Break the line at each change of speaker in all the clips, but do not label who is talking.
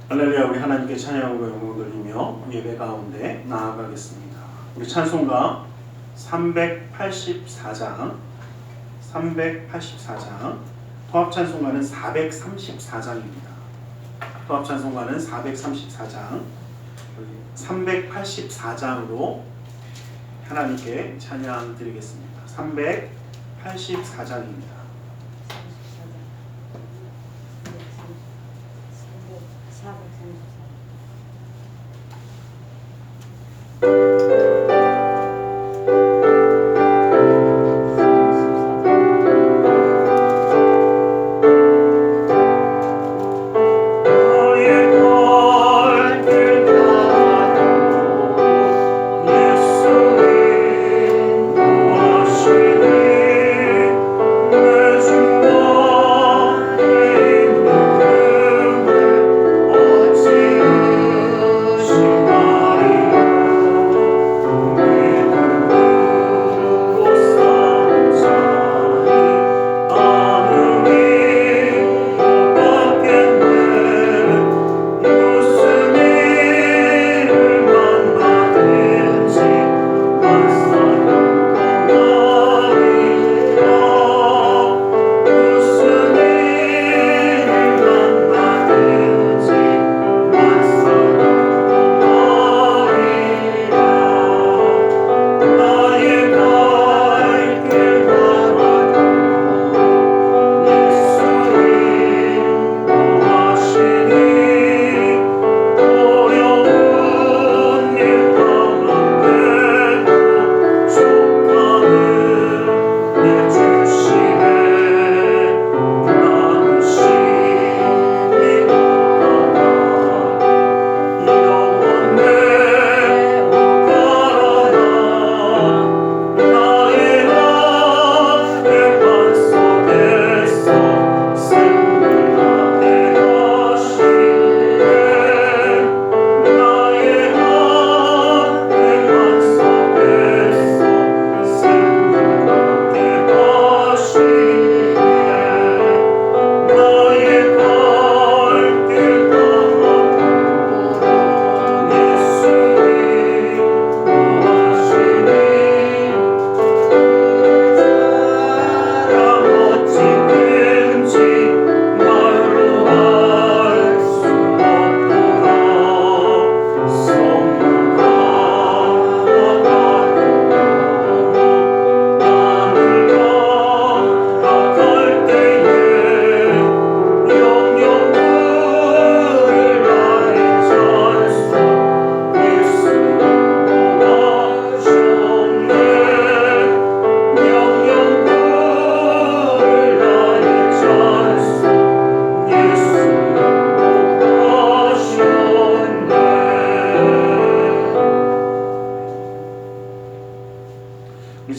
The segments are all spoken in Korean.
할렐루야. 우리 하나님께 찬양으로 영광 돌리며 예배 가운데 나아가겠습니다. 우리 찬송가 384장 토합 찬송가는 434장입니다. 토합 찬송가는 434장 384장으로 하나님께 찬양 드리겠습니다. 384장입니다.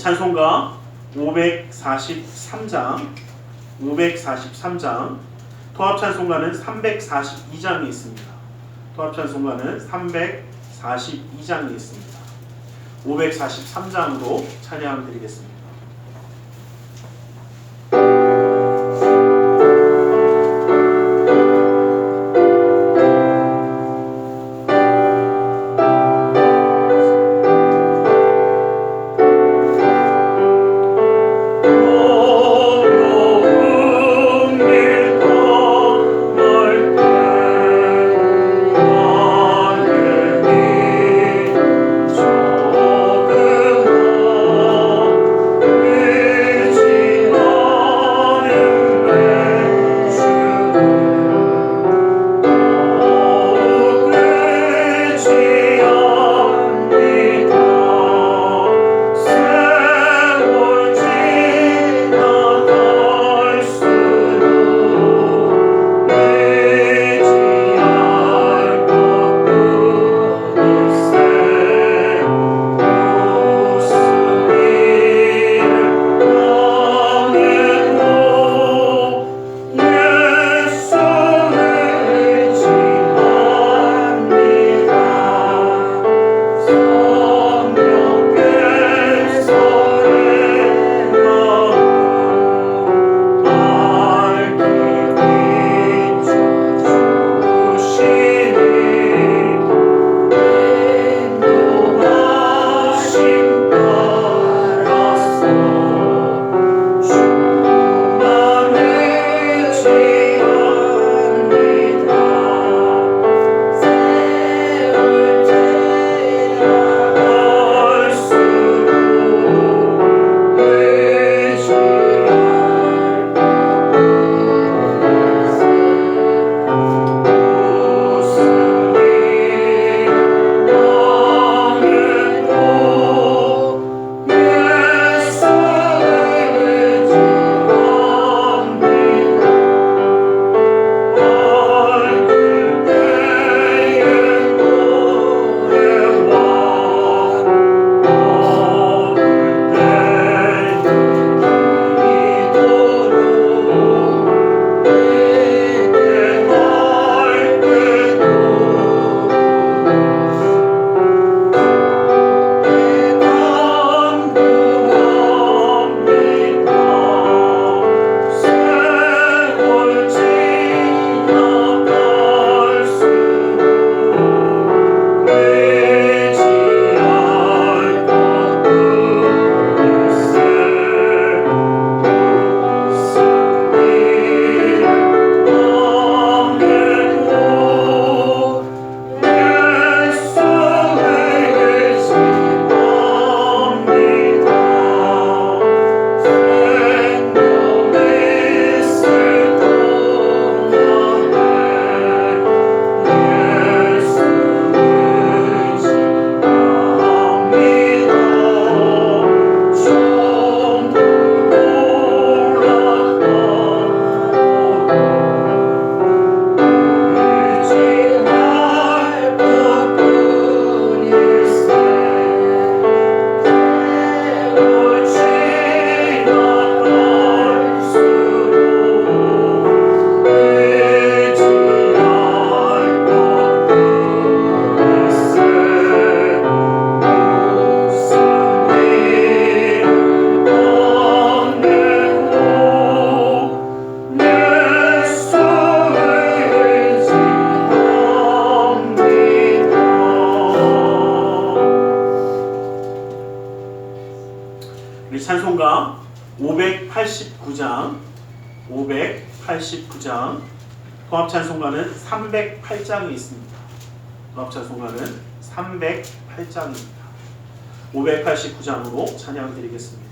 찬송가 543장 토합 찬송가는 342장이 있습니다. 토합 찬송가는 342장이 있습니다. 543장으로 찬양 드리겠습니다. 통합 찬송가는 308장이 있습니다. 통합 찬송가는 308장입니다. 589장으로 찬양 드리겠습니다.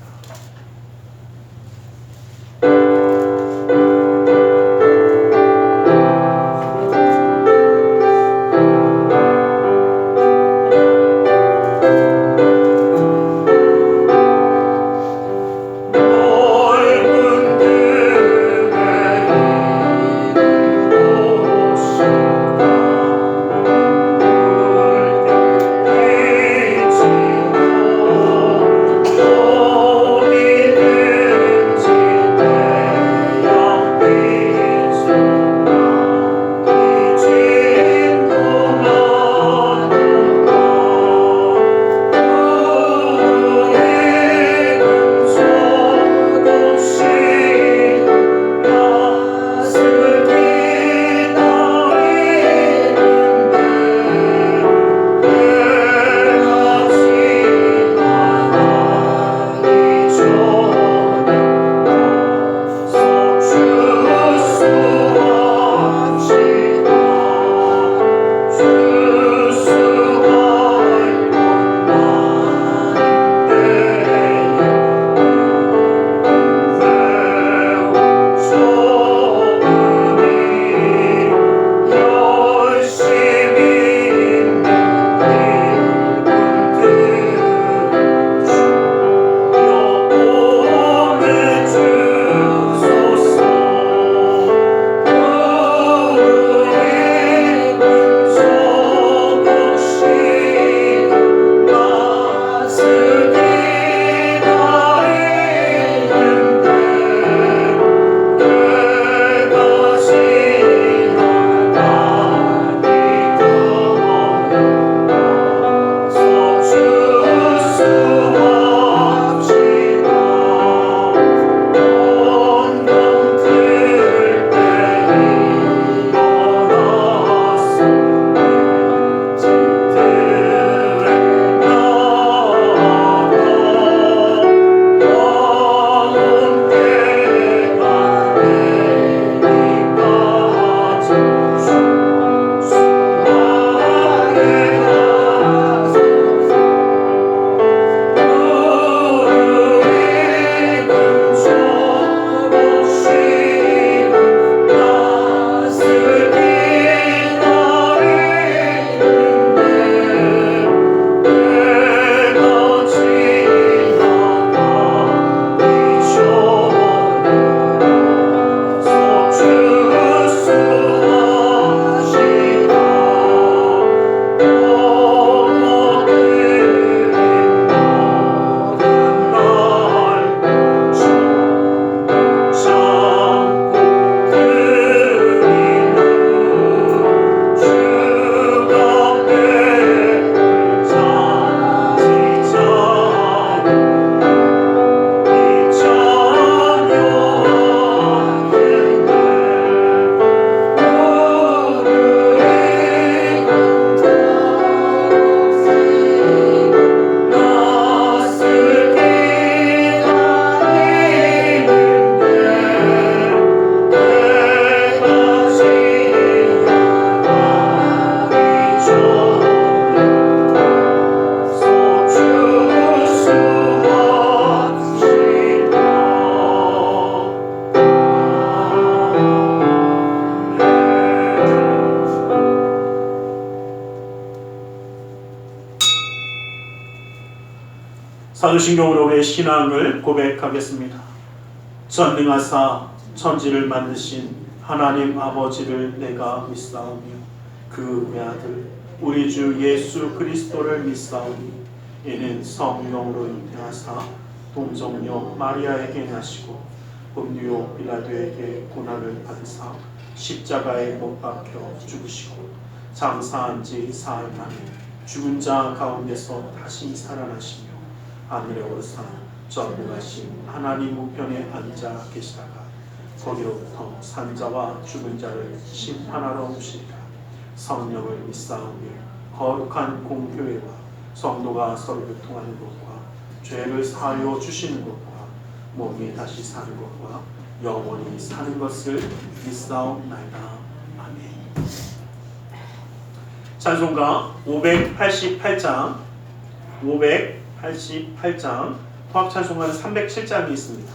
사도신경으로 우리의 신앙을 고백하겠습니다. 전능하사 천지를 만드신 하나님 아버지를 내가 믿사오며 그 외아들 우리 주 예수 그리스도를 믿사오니 이는 성령으로 잉태하사 동정녀 마리아에게 나시고 본디오 빌라도에게 고난을 받으사 십자가에 못 박혀 죽으시고 장사한 지 사흘 만에 죽은 자 가운데서 다시 살아나시며 하늘에 오르사 전능하신 하나님 우편에 앉아 계시다가 거기로부터 산자와 죽은 자를 심판하러 오시리라. 성령을 믿사오며 거룩한 공교회와 성도가 서로 교통하는 것과 죄를 사하여 주시는 것과 몸이 다시 사는 것과 영원히 사는 것을 믿사옵나이다. 찬송가 588장 통합 찬송가는 307장이 있습니다.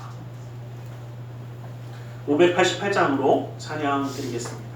588장으로 찬양 드리겠습니다.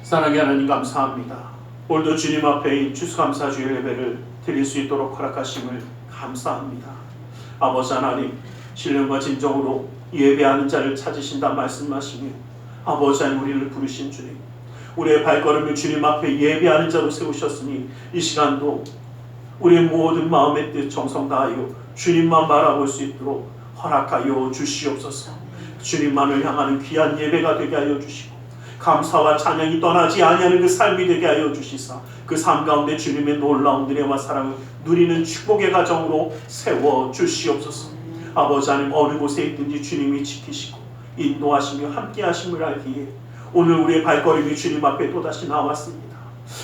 사랑의 하나님 감사합니다. 오늘도 주님 앞에 이 추수감사주일 예배를 드릴 수 있도록 허락하심을 감사합니다. 아버지 하나님, 신령과 진정으로 예배하는 자를 찾으신다 말씀하시며 아버지 하나님 우리를 부르신 주님, 우리의 발걸음을 주님 앞에 예배하는 자로 세우셨으니 이 시간도 우리의 모든 마음의 뜻 정성 다하여 주님만 바라볼 수 있도록 허락하여 주시옵소서. 주님만을 향하는 귀한 예배가 되게 하여 주시고 감사와 찬양이 떠나지 아니하는 그 삶이 되게 하여 주시사 그 삶 가운데 주님의 놀라운 은혜와 사랑을 누리는 축복의 가정으로 세워 주시옵소서. 아버지 하나님, 어느 곳에 있든지 주님이 지키시고 인도하시며 함께 하심을 알기에 오늘 우리의 발걸음이 주님 앞에 또다시 나왔습니다.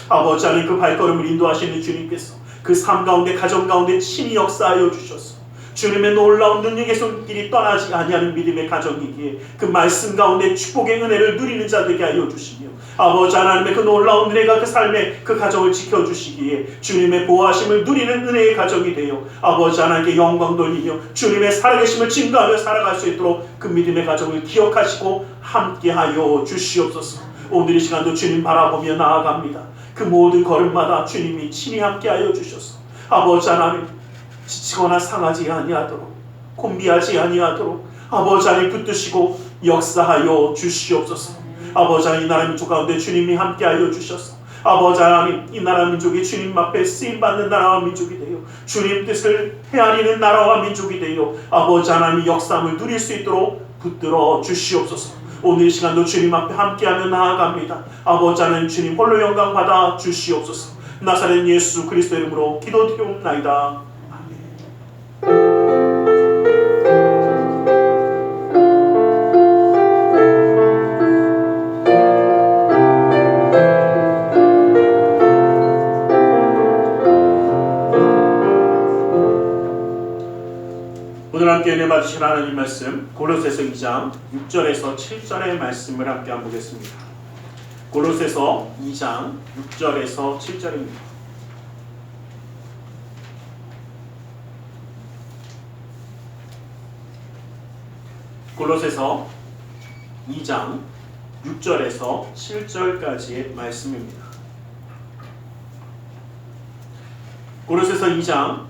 아버지 하나님, 그 발걸음을 인도하시는 주님께서 그 삶 가운데 가정 가운데 친히 역사하여 주셔서 주님의 놀라운 능력의 손길이 떠나지 아니하는 믿음의 가정이기에 그 말씀 가운데 축복의 은혜를 누리는 자 되게 하여 주시며 아버지 하나님의 그 놀라운 은혜가 그 삶의 그 가정을 지켜주시기에 주님의 보호하심을 누리는 은혜의 가정이 되어 아버지 하나님께 영광 돌리며 주님의 살아계심을 증거하며 살아갈 수 있도록 그 믿음의 가정을 기억하시고 함께하여 주시옵소서. 오늘 이 시간도 주님 바라보며 나아갑니다. 그 모든 걸음마다 주님이 친히 함께하여 주셔서 아버지 하나님, 지치거나 상하지 아니하도록 곤비하지 아니하도록 아버지 하나님 붙드시고 역사하여 주시옵소서. 아버지 하나님, 이 나라 민족 가운데 주님이 함께하여 주셔서 아버지 하나님, 이 나라 민족이 주님 앞에 쓰임받는 나라와 민족이 되어 주님 뜻을 헤아리는 나라와 민족이 되어 아버지 하나님의 역사함을 누릴 수 있도록 붙들어 주시옵소서. 오늘 이 시간도 주님 앞에 함께하며 나아갑니다. 아버지 하나님 주님 홀로 영광 받아 주시옵소서. 나사렛 예수 그리스도 이름으로 기도드리옵나이다. 오늘 함께 은혜 받으실 하나님 말씀 골로새서 2장 6절에서 7절의 말씀을 함께 한번 보겠습니다. 골로새서 2장 6절에서 7절입니다. 골로새서 2장 6절에서 7절까지의 말씀입니다. 골로새서 2장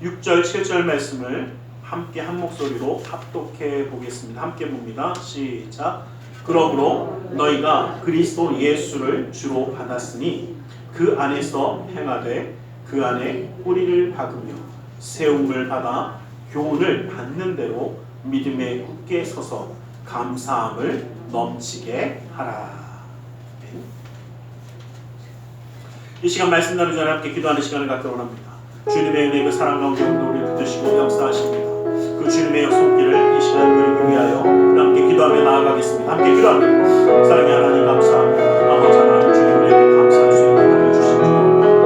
6절 7절 말씀을 함께 한 목소리로 합독해 보겠습니다. 함께 봅니다. 시작. 그러므로 너희가 그리스도 예수를 주로 받았으니 그 안에서 행하되 그 안에 뿌리를 박으며 세움을 받아 교훈을 받는 대로 믿음에 굳게 서서 감사함을 넘치게 하라. 이 시간 말씀 나누기 전에 함께 기도하는 시간을 갖도록 합니다. 주님의 은혜 그 사랑 가운데 우리 붙드시고 감사하십니다. 그 주님의 손길을 이 시간 누리기 위하여 함께 기도하며 나아가겠습니다. 함께 기도합니다. 사랑의 하나님 감사합니다. 아버지 하나님 주님에게 감사할 수 있는 하나님 주신 주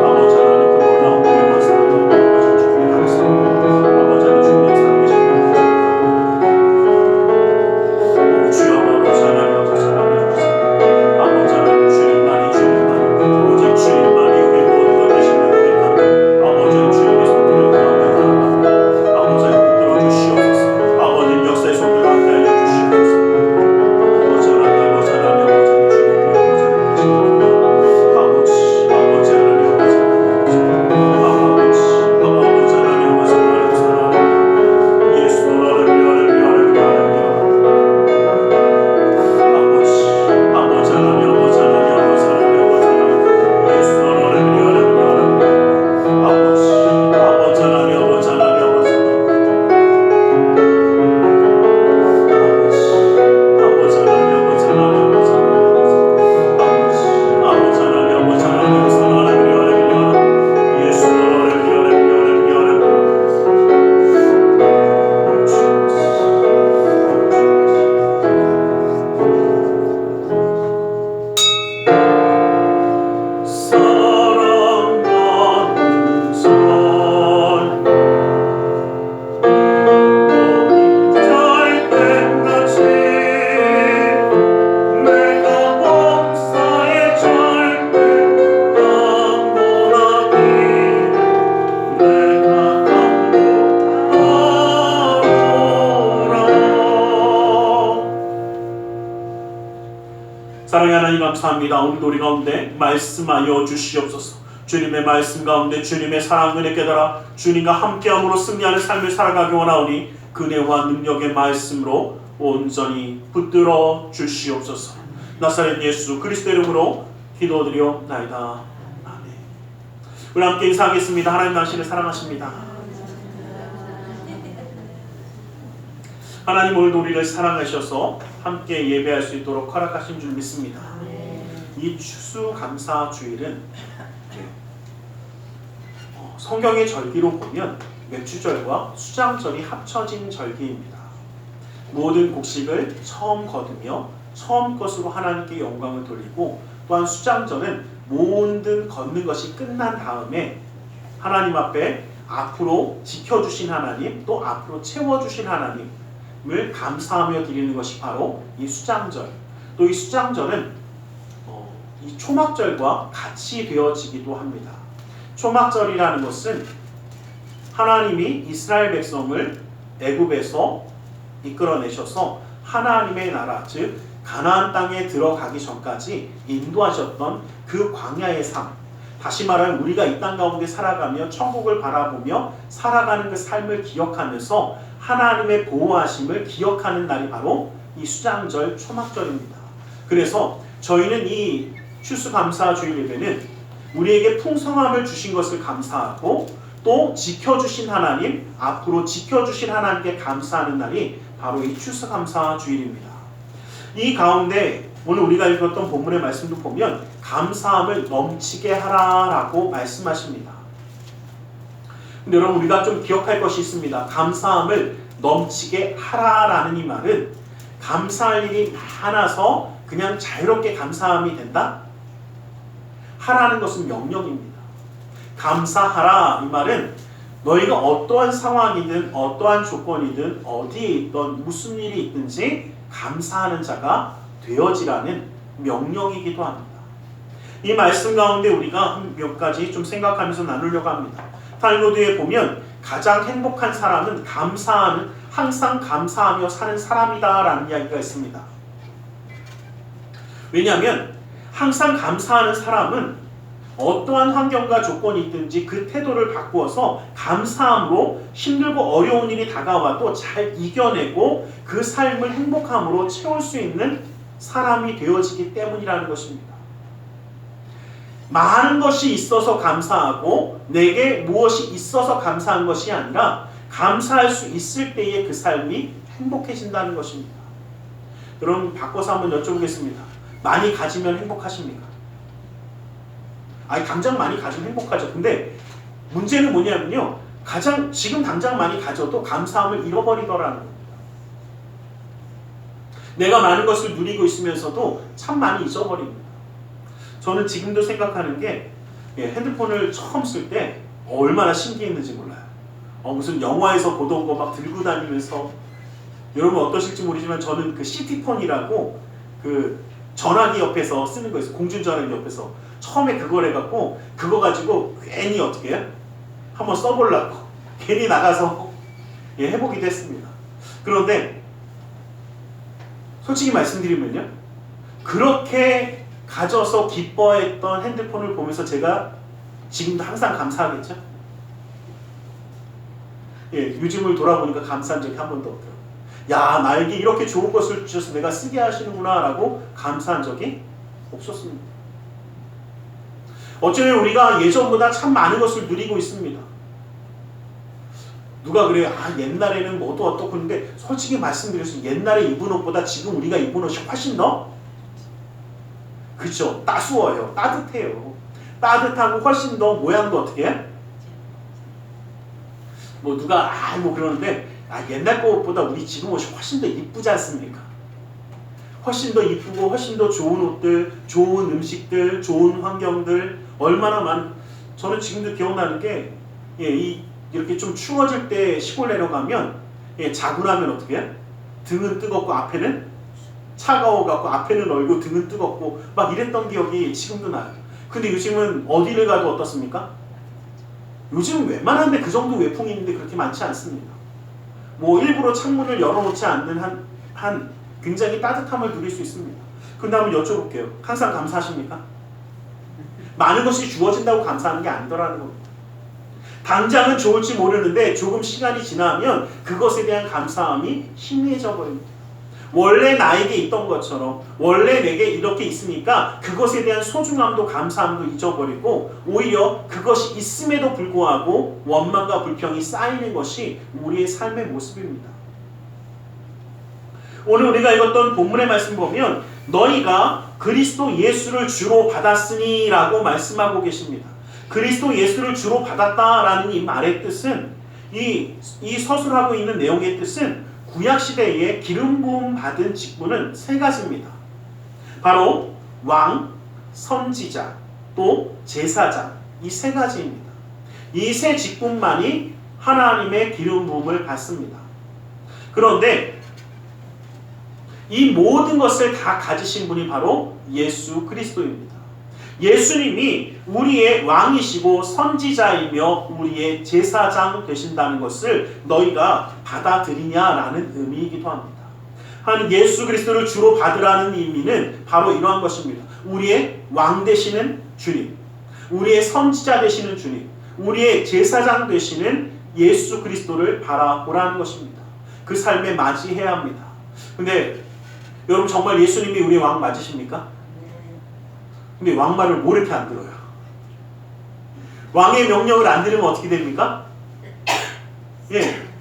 아버지 하나님 그 놀라운 은혜 감사합니다. 아버지 주님의 감사합니다. 아버지 하나님 주님의 살아계신 하나님 주여 아버지 하나님 아버지 하나님 아버지 하나님 주님만이 오직 주님만이 우리의 모든 걸 되시는 우리 아버지 주님의 손길을 구하며 나아갑니다. 아버지 붙들어 주시옵소서. 아버지 역사의 손길을 함께 알려주시옵소서. 아버지 하나님 아버지 하나님 아버지 주님의 아버지 아버지 하나님 아버지 아버지 하나님 아버지 하나님 예수 너를 위하여 아버지 아버지 하나님 아버지 하나님 아버지 하나님 아버지 하나님 예수 너를 위하여 아버지 아버지 하나님 아버지 하나님 아버지 아버지 하나님 아버지 하나님 아버지 아버지 하나님 아버지 하나님 예수 너를 위하여 예수 너를 위하여 사랑하는 선 잘된 같이 내가 범사에 잘된 강건하기 내가 강구하노라. 사랑의 하나님 감사합니다. 오늘도 우리 가운데 말씀하여 주시옵소서. 주님의 말씀 가운데 주님의 사랑 은혜 깨달아 주님과 함께함으로 승리하는 삶을 살아가기 원하오니 그네와 능력의 말씀으로 온전히 붙들어 주시옵소서. 나사렛 예수 그리스도 이름으로 기도드리옵나이다. 아멘. 우리 함께 인사하겠습니다. 하나님 당신을 사랑하십니다. 하나님 오늘도 우리를 사랑하셔서 함께 예배할 수 있도록 허락하신 줄 믿습니다. 이 추수감사주일은 성경의 절기로 보면 맥주절과 수장절이 합쳐진 절기입니다. 모든 곡식을 처음 거두며 처음 것으로 하나님께 영광을 돌리고, 또한 수장절은 모든 걷는 것이 끝난 다음에 하나님 앞에 앞으로 지켜주신 하나님, 또 앞으로 채워주신 하나님을 감사하며 드리는 것이 바로 이 수장절. 또 이 수장절은 이 초막절과 같이 되어지기도 합니다. 초막절이라는 것은 하나님이 이스라엘 백성을 애굽에서 이끌어내셔서 하나님의 나라, 즉 가나안 땅에 들어가기 전까지 인도하셨던 그 광야의 삶, 다시 말하면 우리가 이 땅 가운데 살아가며 천국을 바라보며 살아가는 그 삶을 기억하면서 하나님의 보호하심을 기억하는 날이 바로 이 수장절 초막절입니다. 그래서 저희는 이 추수감사주일 예배는 우리에게 풍성함을 주신 것을 감사하고, 또 지켜주신 하나님, 앞으로 지켜주신 하나님께 감사하는 날이 바로 이 추수감사주일입니다. 이 가운데 오늘 우리가 읽었던 본문의 말씀도 보면 감사함을 넘치게 하라라고 말씀하십니다. 근데 여러분 우리가 좀 기억할 것이 있습니다. 감사함을 넘치게 하라라는 이 말은 감사할 일이 많아서 그냥 자유롭게 감사함이 된다? 하라는 것은 명령입니다. 감사하라 이 말은 너희가 어떠한 상황이든 어떠한 조건이든 어디에 있던 무슨 일이 있든지 감사하는 자가 되어지라는 명령이기도 합니다. 이 말씀 가운데 우리가 몇 가지 좀 생각하면서 나누려고 합니다. 탈무드에 보면 가장 행복한 사람은 항상 감사하며 사는 사람이다 라는 이야기가 있습니다. 왜냐하면 항상 감사하는 사람은 어떠한 환경과 조건이 있든지 그 태도를 바꾸어서 감사함으로 힘들고 어려운 일이 다가와도 잘 이겨내고 그 삶을 행복함으로 채울 수 있는 사람이 되어지기 때문이라는 것입니다. 많은 것이 있어서 감사하고 내게 무엇이 있어서 감사한 것이 아니라 감사할 수 있을 때의 그 삶이 행복해진다는 것입니다. 여러분 바꿔서 한번 여쭤보겠습니다. 많이 가지면 행복하십니까? 당장 많이 가지면 행복하죠. 근데 문제는 뭐냐면요. 지금 당장 많이 가져도 감사함을 잃어버리더라는 겁니다. 내가 많은 것을 누리고 있으면서도 참 많이 잊어버립니다. 저는 지금도 생각하는 게 핸드폰을 처음 쓸 때 얼마나 신기했는지 몰라요. 무슨 영화에서 보던 거 막 들고 다니면서 여러분 어떠실지 모르지만 저는 그 시티폰이라고 그 전화기 옆에서 쓰는 거 있어요. 공중전화기 옆에서 처음에 그걸 해갖고 그거 가지고 괜히 어떻게 해요? 한번 써보려고 괜히 나가서 해보기도 했습니다. 그런데 솔직히 말씀드리면요, 그렇게 가져서 기뻐했던 핸드폰을 보면서 제가 지금도 항상 감사하겠죠? 요즘을 돌아보니까 감사한 적이 한 번도 없더라고요. 야, 나에게 이렇게 좋은 것을 주셔서 내가 쓰게 하시는구나 라고 감사한 적이 없었습니다. 어쩌면 우리가 예전보다 참 많은 것을 누리고 있습니다. 누가 그래요? 옛날에는 뭐도 어떻고 그런데 솔직히 말씀드려서 옛날에 입은 옷보다 지금 우리가 입은 옷이 훨씬 더 그렇죠? 따스워요. 따뜻해요. 따뜻하고 훨씬 더 모양도 어떻게 해? 누가 그러는데 옛날 것보다 우리 지금 옷이 훨씬 더 이쁘지 않습니까? 훨씬 더 이쁘고 훨씬 더 좋은 옷들, 좋은 음식들, 좋은 환경들 얼마나 저는 지금도 기억나는 게 이렇게 좀 추워질 때 시골 내려가면 자고 나면 어떻게 해? 등은 뜨겁고 앞에는 차가워갖고 앞에는 얼고 등은 뜨겁고 막 이랬던 기억이 지금도 나요. 근데 요즘은 어디를 가도 어떻습니까? 요즘은 웬만한데 그 정도 외풍이 있는데 그렇게 많지 않습니다. 일부러 창문을 열어놓지 않는 한 굉장히 따뜻함을 누릴 수 있습니다. 그런데 한번 여쭤볼게요. 항상 감사하십니까? 많은 것이 주어진다고 감사하는 게 아니더라는 겁니다. 당장은 좋을지 모르는데 조금 시간이 지나면 그것에 대한 감사함이 희미해져 버립니다. 원래 나에게 있던 것처럼 원래 내게 이렇게 있으니까 그것에 대한 소중함도 감사함도 잊어버리고 오히려 그것이 있음에도 불구하고 원망과 불평이 쌓이는 것이 우리의 삶의 모습입니다. 오늘 우리가 읽었던 본문의 말씀 보면 너희가 그리스도 예수를 주로 받았으니 라고 말씀하고 계십니다. 그리스도 예수를 주로 받았다라는 이 말의 뜻은 이 서술하고 있는 내용의 뜻은 구약시대에 기름 부음 받은 직분은 세 가지입니다. 바로 왕, 선지자, 또 제사장 이 세 가지입니다. 이 세 직분만이 하나님의 기름 부음을 받습니다. 그런데 이 모든 것을 다 가지신 분이 바로 예수 그리스도입니다. 예수님이 우리의 왕이시고 선지자이며 우리의 제사장 되신다는 것을 너희가 받아들이냐라는 의미이기도 합니다. 하나님 예수 그리스도를 주로 받으라는 의미는 바로 이러한 것입니다. 우리의 왕 되시는 주님, 우리의 선지자 되시는 주님, 우리의 제사장 되시는 예수 그리스도를 바라보라는 것입니다. 그 삶에 맞이해야 합니다. 근데 여러분 정말 예수님이 우리의 왕 맞으십니까? 근데 왕 말을 뭐 이렇게 안 들어요? 왕의 명령을 안 들으면 어떻게 됩니까?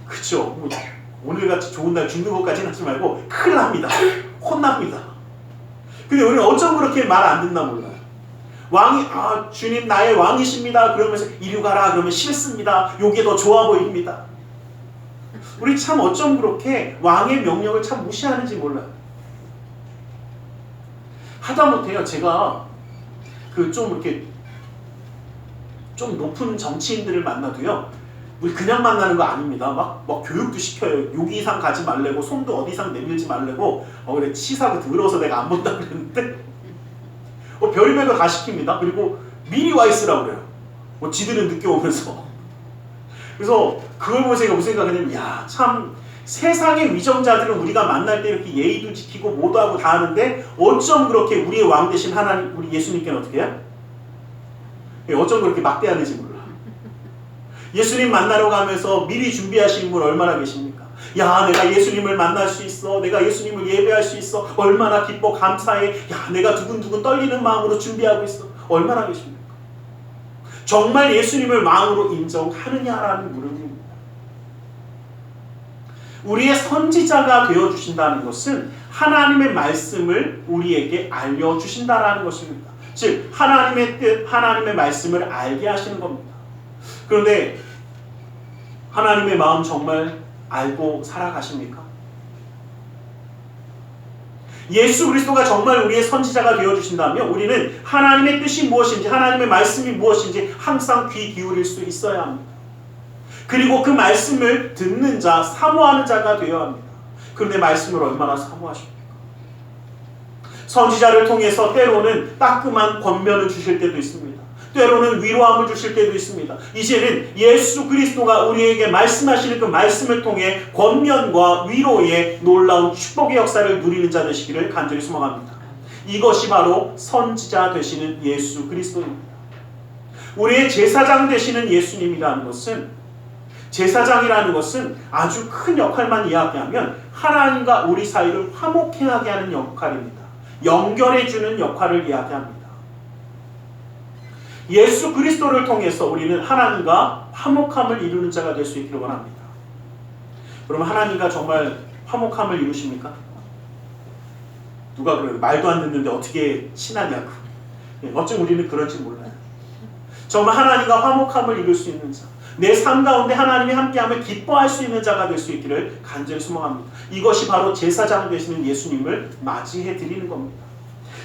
그쵸. 오늘같이 좋은 날 죽는 것까지는 하지 말고 큰일 납니다. 혼납니다. 근데 우리는 어쩜 그렇게 말 안 듣나 몰라요. 왕이 주님 나의 왕이십니다. 그러면서 이리 가라 그러면 싫습니다. 요게 더 좋아 보입니다. 우리 참 어쩜 그렇게 왕의 명령을 참 무시하는지 몰라요. 하다못해요 제가 좀 이렇게 좀 높은 정치인들을 만나도요, 우리 그냥 만나는 거 아닙니다. 막 교육도 시켜요. 여기 이상 가지 말래고, 손도 어디 이상 내밀지 말래고, 그래 치사하고 더러워서 내가 안 본다 그랬는데, 별의별 거 다 시킵니다. 그리고 미리 와 있으라고 그래요. 지들은 늦게 오면서. 그래서 그걸 보고 제가 무슨 생각하냐면, 야, 참 세상의 위정자들은 우리가 만날 때 이렇게 예의도 지키고 뭐도 하고 다 하는데, 어쩜 그렇게 우리의 왕 대신 하나님, 우리 예수님께는 어떻게 해요? 어쩜 그렇게 막대하는지 몰라. 예수님 만나러 가면서 미리 준비하신 분 얼마나 계십니까? 야, 내가 예수님을 만날 수 있어. 내가 예수님을 예배할 수 있어. 얼마나 기뻐 감사해. 야, 내가 두근두근 떨리는 마음으로 준비하고 있어. 얼마나 계십니까? 정말 예수님을 마음으로 인정하느냐라는 물음입니다. 우리의 선지자가 되어주신다는 것은 하나님의 말씀을 우리에게 알려주신다라는 것입니다. 즉 하나님의 뜻, 하나님의 말씀을 알게 하시는 겁니다. 그런데 하나님의 마음 정말 알고 살아가십니까? 예수 그리스도가 정말 우리의 선지자가 되어주신다면 우리는 하나님의 뜻이 무엇인지, 하나님의 말씀이 무엇인지 항상 귀 기울일 수 있어야 합니다. 그리고 그 말씀을 듣는 자, 사모하는 자가 되어야 합니다. 그런데 말씀을 얼마나 사모하십니까? 선지자를 통해서 때로는 따끔한 권면을 주실 때도 있습니다. 때로는 위로함을 주실 때도 있습니다. 이제는 예수 그리스도가 우리에게 말씀하시는 그 말씀을 통해 권면과 위로의 놀라운 축복의 역사를 누리는 자 되시기를 간절히 소망합니다. 이것이 바로 선지자 되시는 예수 그리스도입니다. 우리의 제사장 되시는 예수님이라는 것은, 제사장이라는 것은 아주 큰 역할만 이야기하면 하나님과 우리 사이를 화목하게 하는 역할입니다. 연결해주는 역할을 이야기합니다. 예수 그리스도를 통해서 우리는 하나님과 화목함을 이루는 자가 될 수 있기를 원합니다. 그러면 하나님과 정말 화목함을 이루십니까? 누가 그래요? 말도 안 듣는데 어떻게 친하냐고. 어쩜 우리는 그런지 몰라요. 정말 하나님과 화목함을 이룰 수 있는 자, 내 삶 가운데 하나님이 함께함을 기뻐할 수 있는 자가 될 수 있기를 간절히 소망합니다. 이것이 바로 제사장 되시는 예수님을 맞이해 드리는 겁니다.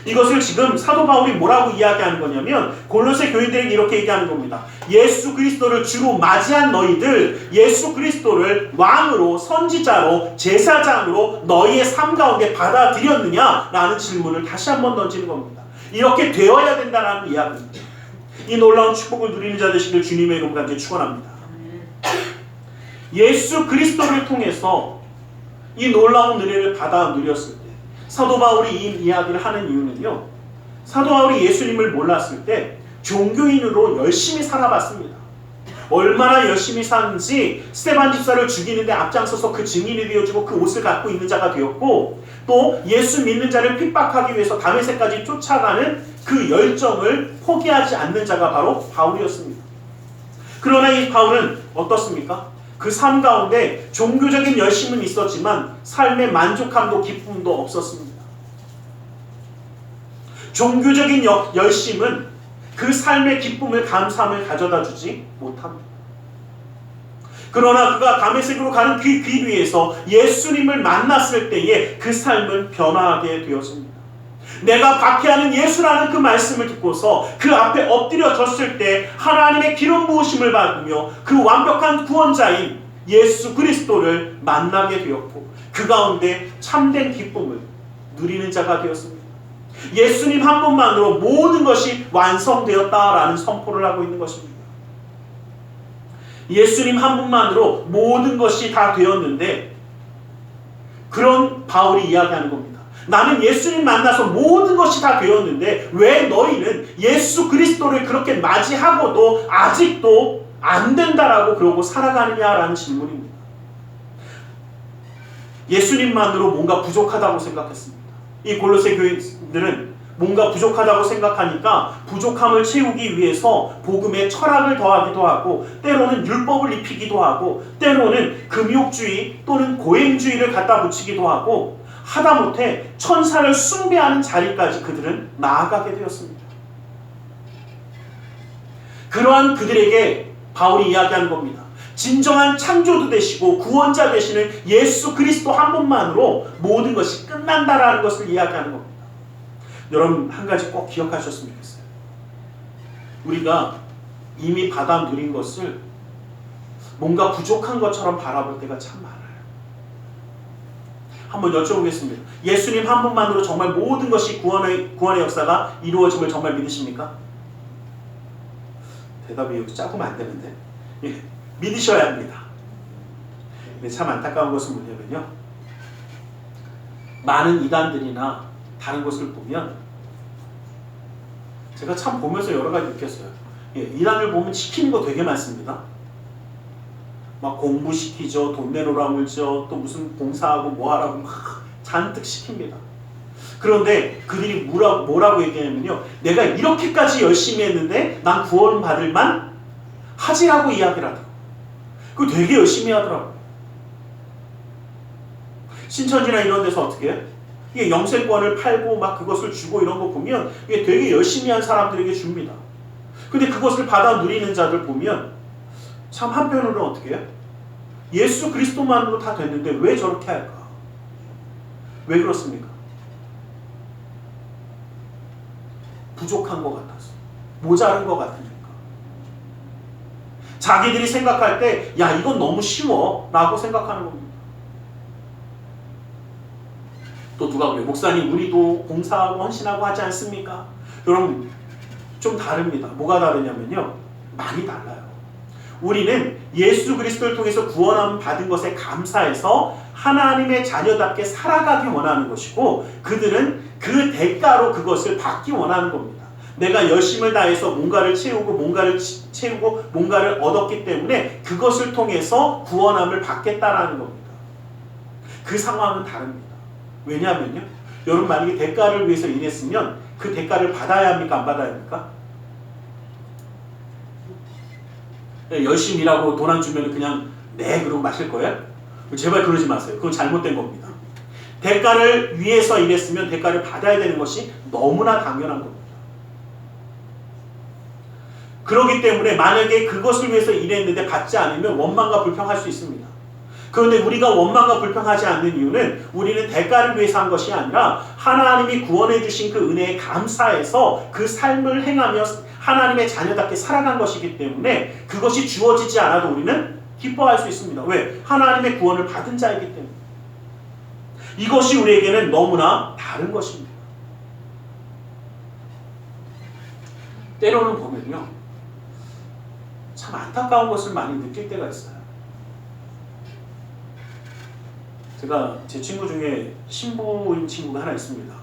이것을 지금 사도 바울이 뭐라고 이야기하는 거냐면, 골로새 교인들에게 이렇게 얘기하는 겁니다. 예수 그리스도를 주로 맞이한 너희들, 예수 그리스도를 왕으로, 선지자로, 제사장으로 너희의 삶 가운데 받아들였느냐? 라는 질문을 다시 한번 던지는 겁니다. 이렇게 되어야 된다는 이야기입니다. 이 놀라운 축복을 누리는 자 되시길 주님의 이름으로 간절히 축원합니다. 예수 그리스도를 통해서 이 놀라운 은혜를 받아 누렸을 때, 사도 바울이 이 이야기를 하는 이유는요, 사도 바울이 예수님을 몰랐을 때 종교인으로 열심히 살아봤습니다. 얼마나 열심히 사는지 스데반 집사를 죽이는데 앞장서서 그 증인이 되어주고 그 옷을 갖고 있는 자가 되었고, 또 예수 믿는 자를 핍박하기 위해서 다메섹까지 쫓아가는 그 열정을 포기하지 않는 자가 바로 바울이었습니다. 그러나 이 바울은 어떻습니까? 그 삶 가운데 종교적인 열심은 있었지만 삶의 만족함도 기쁨도 없었습니다. 종교적인 열심은 그 삶의 기쁨을, 감사함을 가져다 주지 못합니다. 그러나 그가 다메섹으로 가는 그 길 위에서 예수님을 만났을 때에 그 삶은 변화하게 되었습니다. 내가 박해하는 예수라는 그 말씀을 듣고서 그 앞에 엎드려졌을 때 하나님의 기름 부으심을 받으며 그 완벽한 구원자인 예수 그리스도를 만나게 되었고, 그 가운데 참된 기쁨을 누리는 자가 되었습니다. 예수님 한 분만으로 모든 것이 완성되었다라는 선포를 하고 있는 것입니다. 예수님 한 분만으로 모든 것이 다 되었는데, 그런 바울이 이야기하는 겁니다. 나는 예수님 만나서 모든 것이 다 되었는데 왜 너희는 예수 그리스도를 그렇게 맞이하고도 아직도 안 된다라고 그러고 살아가느냐라는 질문입니다. 예수님만으로 뭔가 부족하다고 생각했습니다. 이 골로새 교인들은 뭔가 부족하다고 생각하니까 부족함을 채우기 위해서 복음에 철학을 더하기도 하고, 때로는 율법을 입히기도 하고, 때로는 금욕주의 또는 고행주의를 갖다 붙이기도 하고, 하다못해 천사를 숭배하는 자리까지 그들은 나아가게 되었습니다. 그러한 그들에게 바울이 이야기하는 겁니다. 진정한 창조주 되시고 구원자 되시는 예수 그리스도 한 분만으로 모든 것이 끝난다라는 것을 이야기하는 겁니다. 여러분 한 가지 꼭 기억하셨으면 좋겠어요. 우리가 이미 받아 누린 것을 뭔가 부족한 것처럼 바라볼 때가 참 많아요. 한번 여쭤보겠습니다. 예수님 한 분만으로 정말 모든 것이 구원의 역사가 이루어짐을 정말 믿으십니까? 대답이 여기 작으면 안 되는데. 예, 믿으셔야 합니다. 근데 참 안타까운 것은 뭐냐면요. 많은 이단들이나 다른 것을 보면 제가 참 보면서 여러 가지 느꼈어요. 예, 이단을 보면 시키는 거 되게 많습니다. 막 공부시키죠. 돈 내놓으라 물죠. 또 무슨 봉사하고 뭐하라고 막 잔뜩 시킵니다. 그런데 그들이 뭐라고 얘기하냐면요. 내가 이렇게까지 열심히 했는데 난 구원 받을 만 하지라고 이야기를 하더라고요. 그거 되게 열심히 하더라고요. 신천지나 이런 데서 어떻게 해요? 이게 영생권을 팔고 막 그것을 주고 이런 거 보면 이게 되게 열심히 한 사람들에게 줍니다. 근데 그것을 받아 누리는 자들 보면 참 한편으로는 어떻게 해요? 예수 그리스도만으로 다 됐는데 왜 저렇게 할까? 왜 그렇습니까? 부족한 것 같아서, 모자른 것 같으니까. 자기들이 생각할 때 야 이건 너무 쉬워 라고 생각하는 겁니다. 또 누가 그래요? 목사님 우리도 봉사하고 헌신하고 하지 않습니까? 여러분 좀 다릅니다. 뭐가 다르냐면요. 많이 달라요. 우리는 예수 그리스도를 통해서 구원함 받은 것에 감사해서 하나님의 자녀답게 살아가기 원하는 것이고 그들은 그 대가로 그것을 받기 원하는 겁니다. 내가 열심을 다해서 뭔가를 채우고 뭔가를 얻었기 때문에 그것을 통해서 구원함을 받겠다라는 겁니다. 그 상황은 다릅니다. 왜냐하면요. 여러분 만약에 대가를 위해서 일했으면 그 대가를 받아야 합니까? 안 받아야 합니까? 열심히 일하고 돈 안 주면 그냥 네 그러고 마실 거예요? 제발 그러지 마세요. 그건 잘못된 겁니다. 대가를 위해서 일했으면 대가를 받아야 되는 것이 너무나 당연한 겁니다. 그렇기 때문에 만약에 그것을 위해서 일했는데 받지 않으면 원망과 불평할 수 있습니다. 그런데 우리가 원망과 불평하지 않는 이유는 우리는 대가를 위해서 한 것이 아니라 하나님이 구원해 주신 그 은혜에 감사해서 그 삶을 행하며 하나님의 자녀답게 살아간 것이기 때문에 그것이 주어지지 않아도 우리는 기뻐할 수 있습니다. 왜? 하나님의 구원을 받은 자이기 때문에. 이것이 우리에게는 너무나 다른 것입니다. 때로는 보면요. 참 안타까운 것을 많이 느낄 때가 있어요. 제가 제 친구 중에 신부인 친구가 하나 있습니다.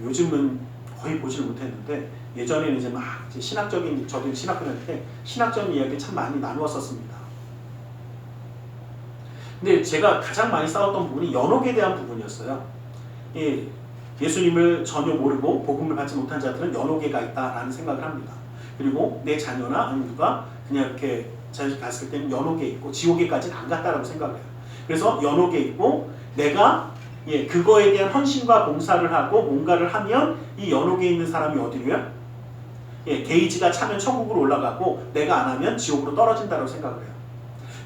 요즘은 거의 보질 못했는데 예전에는 이제 막 신학적인 저도 신학교할 때 신학적인 이야기 참 많이 나누었었습니다. 근데 제가 가장 많이 싸웠던 부분이 연옥에 대한 부분이었어요. 예수님을 전혀 모르고 복음을 받지 못한 자들은 연옥에가 있다라는 생각을 합니다. 그리고 내 자녀나 아니면 누가 그냥 이렇게 자식 갔을 때는 연옥에 있고 지옥에까지는 안 갔다라고 생각을 해요. 그래서 연옥에 있고 내가 그거에 대한 헌신과 봉사를 하고 뭔가를 하면 이 연옥에 있는 사람이 어디로요? 게이지가 차면 천국으로 올라가고 내가 안 하면 지옥으로 떨어진다고 생각을 해요.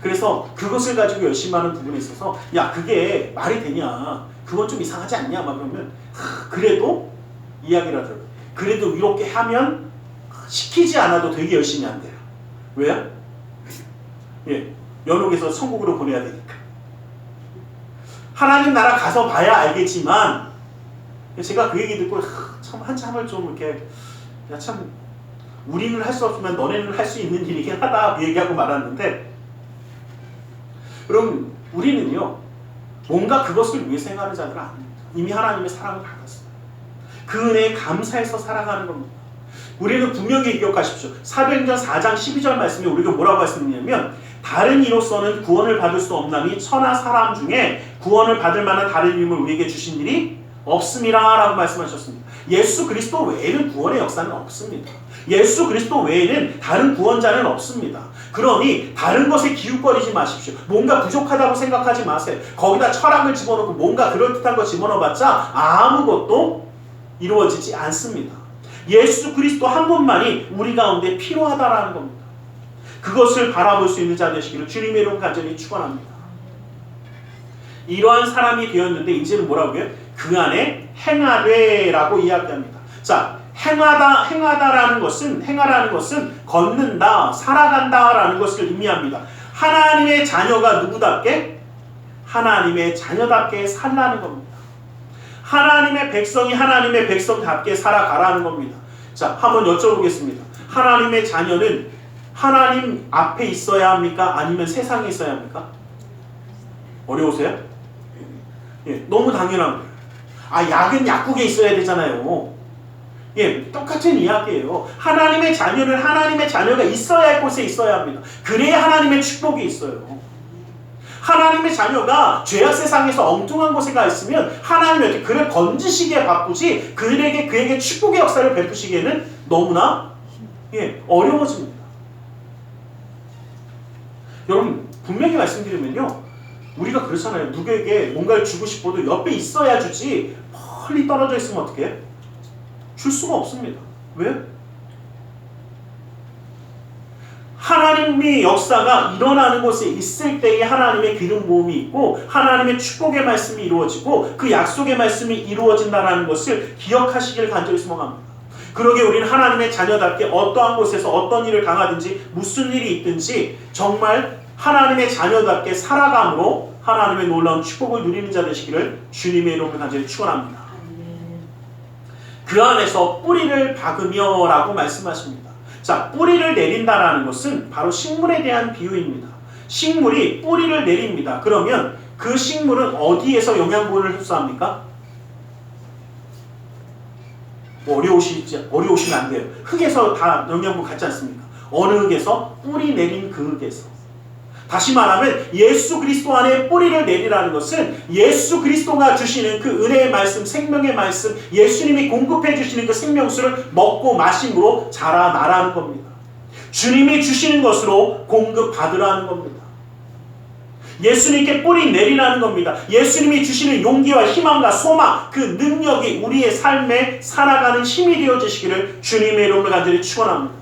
그래서 그것을 가지고 열심히 하는 부분에 있어서 야 그게 말이 되냐 그건 좀 이상하지 않냐 막 그러면 그래도 이야기를 하더라고요. 그래도 이렇게 하면 시키지 않아도 되게 열심히 한대요. 왜요? 연옥에서 천국으로 보내야 되니까. 하나님 나라 가서 봐야 알겠지만 제가 그 얘기 듣고 참 한참을 좀 이렇게 야 참 우리는 할 수 없지만 너네는 할 수 있는 일이긴 하다 그 얘기하고 말았는데 그럼 우리는요 뭔가 그것을 위해서 행하는 자들은 아닙니다. 이미 하나님의 사랑을 받았어요. 그 은혜에 감사해서 살아가는 겁니다. 우리는 분명히 기억하십시오. 사도행전 4장 12절 말씀에 우리가 뭐라고 했느냐면 다른 이로서는 구원을 받을 수 없나니 천하 사람 중에 구원을 받을 만한 다른 이름을 우리에게 주신 일이 없음이라 라고 말씀하셨습니다. 예수 그리스도 외에는 구원의 역사는 없습니다. 예수 그리스도 외에는 다른 구원자는 없습니다. 그러니 다른 것에 기웃거리지 마십시오. 뭔가 부족하다고 생각하지 마세요. 거기다 철학을 집어넣고 뭔가 그럴듯한 거 집어넣어봤자 아무것도 이루어지지 않습니다. 예수 그리스도 한 분만이 우리 가운데 필요하다라는 겁니다. 그것을 바라볼 수 있는 자 되시기를 주님의 이름 간절히 축원합니다. 이러한 사람이 되었는데 이제는 뭐라고요? 그 안에 행하되라고 이야기합니다. 자, 행하다라는 것은 걷는다, 살아간다라는 것을 의미합니다. 하나님의 자녀가 누구답게? 하나님의 자녀답게 살라는 겁니다. 하나님의 백성이 하나님의 백성답게 살아가라는 겁니다. 자, 한번 여쭤보겠습니다. 하나님의 자녀는 하나님 앞에 있어야 합니까? 아니면 세상에 있어야 합니까? 어려우세요? 예, 너무 당연한 거예요. 약은 약국에 있어야 되잖아요. 예, 똑같은 이야기예요. 하나님의 자녀는 하나님의 자녀가 있어야 할 곳에 있어야 합니다. 그래야 하나님의 축복이 있어요. 하나님의 자녀가 죄악 세상에서 엉뚱한 곳에 가 있으면 하나님이 그를 건지시기에 바쁘지 그에게 축복의 역사를 베푸시기에는 너무나 어려워집니다. 여러분 분명히 말씀드리면요, 우리가 그렇잖아요. 누구에게 뭔가를 주고 싶어도 옆에 있어야 주지 멀리 떨어져 있으면 어떻게 해? 줄 수가 없습니다. 왜? 하나님의 역사가 일어나는 곳에 있을 때에 하나님의 기름 부음이 있고 하나님의 축복의 말씀이 이루어지고 그 약속의 말씀이 이루어진다는 것을 기억하시기를 간절히 소망합니다. 그러게 우리는 하나님의 자녀답게 어떠한 곳에서 어떤 일을 당하든지 무슨 일이 있든지 정말 하나님의 자녀답게 살아감으로 하나님의 놀라운 축복을 누리는 자 되시기를 주님의 이름으로 간절히 축원합니다. 그 안에서 뿌리를 박으며 라고 말씀하십니다. 자, 뿌리를 내린다라는 것은 바로 식물에 대한 비유입니다. 식물이 뿌리를 내립니다. 그러면 그 식물은 어디에서 영양분을 흡수합니까? 어려우시면 안 돼요. 흙에서 다 영양분 갖지 않습니까? 어느 흙에서? 뿌리 내린 그 흙에서. 다시 말하면 예수 그리스도 안에 뿌리를 내리라는 것은 예수 그리스도가 주시는 그 은혜의 말씀, 생명의 말씀, 예수님이 공급해 주시는 그 생명수를 먹고 마심으로 자라나라는 겁니다. 주님이 주시는 것으로 공급받으라는 겁니다. 예수님께 뿌리 내리라는 겁니다. 예수님이 주시는 용기와 희망과 소망, 그 능력이 우리의 삶에 살아가는 힘이 되어주시기를 주님의 이름으로 간절히 축원합니다.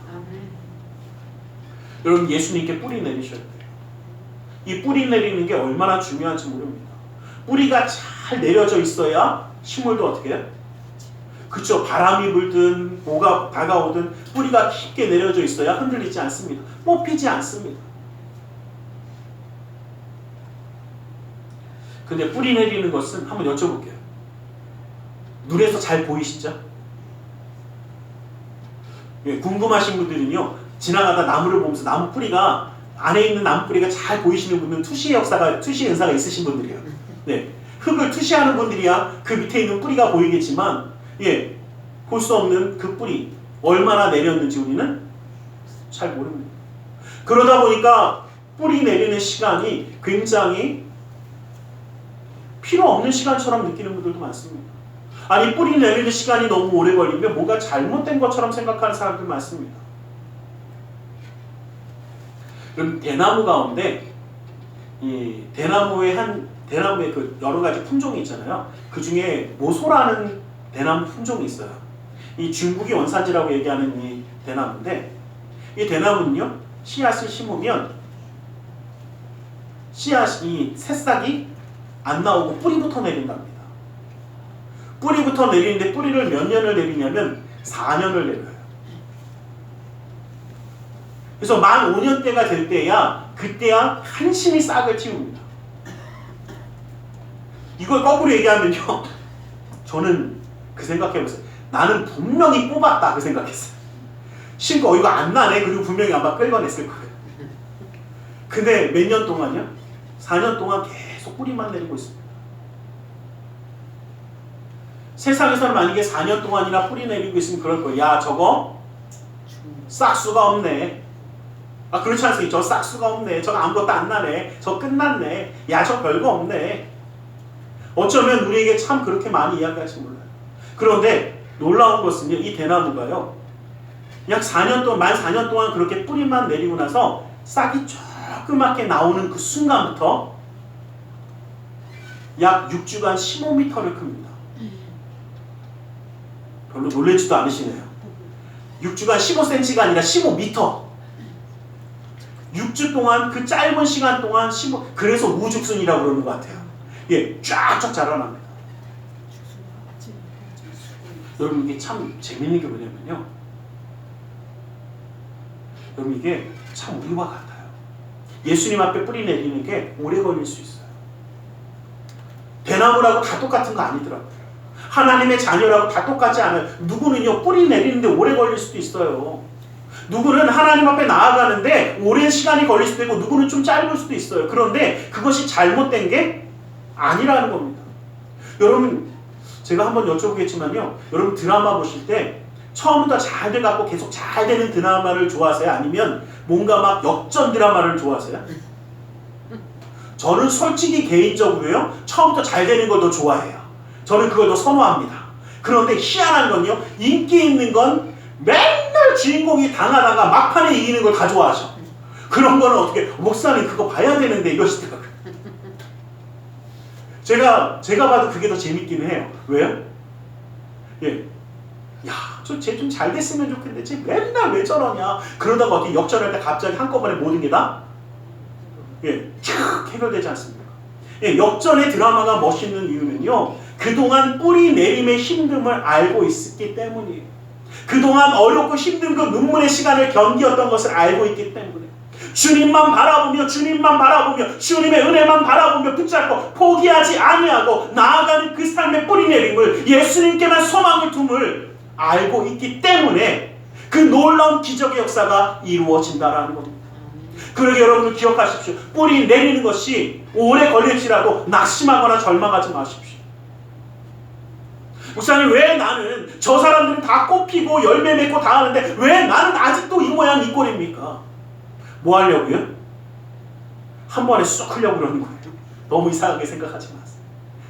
여러분 예수님께 뿌리 내리셔야 돼요. 이 뿌리 내리는 게 얼마나 중요한지 모릅니다. 뿌리가 잘 내려져 있어야 식물도 어떻게 해요? 그쵸? 바람이 불든 뭐가 다가오든 뿌리가 깊게 내려져 있어야 흔들리지 않습니다. 뽑히지 않습니다. 근데 뿌리 내리는 것은 한번 여쭤볼게요. 눈에서 잘 보이시죠? 궁금하신 분들은요, 지나가다 나무를 보면서 나무 뿌리가 안에 있는 나무 뿌리가 잘 보이시는 분은 투시 은사가 있으신 분들이에요. 네, 흙을 투시하는 분들이야 그 밑에 있는 뿌리가 보이겠지만, 볼 수 없는 그 뿌리 얼마나 내렸는지 우리는 잘 모릅니다. 그러다 보니까 뿌리 내리는 시간이 굉장히 필요 없는 시간처럼 느끼는 분들도 많습니다. 아니 뿌리 내리는 시간이 너무 오래 걸리면 뭐가 잘못된 것처럼 생각하는 사람들 많습니다. 그럼 대나무 가운데 이 대나무의 그 여러 가지 품종이 있잖아요. 그 중에 모소라는 대나무 품종이 있어요. 이 중국의 원산지라고 얘기하는 이 대나무인데, 이 대나무는요 씨앗을 심으면 이 새싹이 안 나오고 뿌리부터 내린답니다. 뿌리부터 내리는데 뿌리를 몇 년을 내리냐면 4년을 내려요. 그래서 만 5년대가 될 때야 그때야 한심히 싹을 틔웁니다. 이걸 거꾸로 얘기하면요, 저는 그 생각해보세요. 나는 분명히 뽑았다 그 생각했어요. 심고 이거 안 나네. 그리고 분명히 아마 끌어냈을 거예요. 근데 몇 년 동안요? 4년 동안 계속 뿌리만 내리고 있습니다. 세상에서는 만약에 4년 동안이나 뿌리 내리고 있으면 그럴 거예요. 야 저거 싹수가 없네. 그렇지 않습니까? 저 싹수가 없네. 저거 아무것도 안 나네. 저 끝났네. 야 저 별거 없네. 어쩌면 우리에게 참 그렇게 많이 이야기할지 몰라요. 그런데 놀라운 것은요, 이 대나무가요, 약 4년 동안, 만 4년 동안 그렇게 뿌리만 내리고 나서 싹이 조그맣게 나오는 그 순간부터 약 6주간 15m를 큽니다. 별로 놀라지도 않으시네요. 6주간 15cm가 아니라 15m. 6주 동안 그 짧은 시간 동안 그래서 우죽순이라고 그러는 것 같아요. 예, 쫙쫙 자라납니다. 여러분 이게 참 재밌는 게 뭐냐면요. 여러분 이게 참 우리와 같아요. 예수님 앞에 뿌리 내리는 게 오래 걸릴 수 있어요. 대나무라고 다 똑같은 거 아니더라고요. 하나님의 자녀라고 다 똑같지 않아요. 누구는요 뿌리 내리는데 오래 걸릴 수도 있어요. 누구는 하나님 앞에 나아가는데 오랜 시간이 걸릴 수도 있고 누구는 좀 짧을 수도 있어요. 그런데 그것이 잘못된 게 아니라는 겁니다. 여러분 제가 한번 여쭤보겠지만요. 여러분 드라마 보실 때 처음부터 잘 돼갖고 계속 잘 되는 드라마를 좋아하세요? 아니면 뭔가 막 역전 드라마를 좋아하세요? 저는 솔직히 개인적으로요. 처음부터 잘 되는 걸 더 좋아해요. 저는 그걸 더 선호합니다. 그런데 희한한 건요. 인기 있는 건 맨날 주인공이 당하다가 막판에 이기는 걸 다 좋아하죠. 그런 거는 어떻게 목사님 그거 봐야 되는데 이러시더라고요. 제가 봐도 그게 더 재밌긴 해요. 왜요? 예. 야, 쟤 좀 잘 됐으면 좋겠는데 쟤 맨날 왜 저러냐. 그러다가 어떻게 역전할 때 갑자기 한꺼번에 모든 게 다 촥 해결되지 않습니까? 예, 역전의 드라마가 멋있는 이유는요. 그동안 뿌리 내림의 힘듦을 알고 있었기 때문이에요. 그동안 어렵고 힘든 그 눈물의 시간을 견디었던 것을 알고 있기 때문에 주님만 바라보며 주님의 은혜만 바라보며 붙잡고 포기하지 아니하고 나아가는 그 삶의 뿌리 내림을 예수님께만 소망을 둠을 알고 있기 때문에 그 놀라운 기적의 역사가 이루어진다라는 겁니다. 그러게 여러분들 기억하십시오. 뿌리 내리는 것이 오래 걸릴지라도 낙심하거나 절망하지 마십시오. 목사님 왜 나는 저 사람들은 다 꽃 피고 열매 맺고 다 하는데 왜 나는 아직도 이 모양 이 꼴입니까? 뭐 하려고요? 한 번에 쑥 흘려고 그러는 거예요. 너무 이상하게 생각하지 마세요.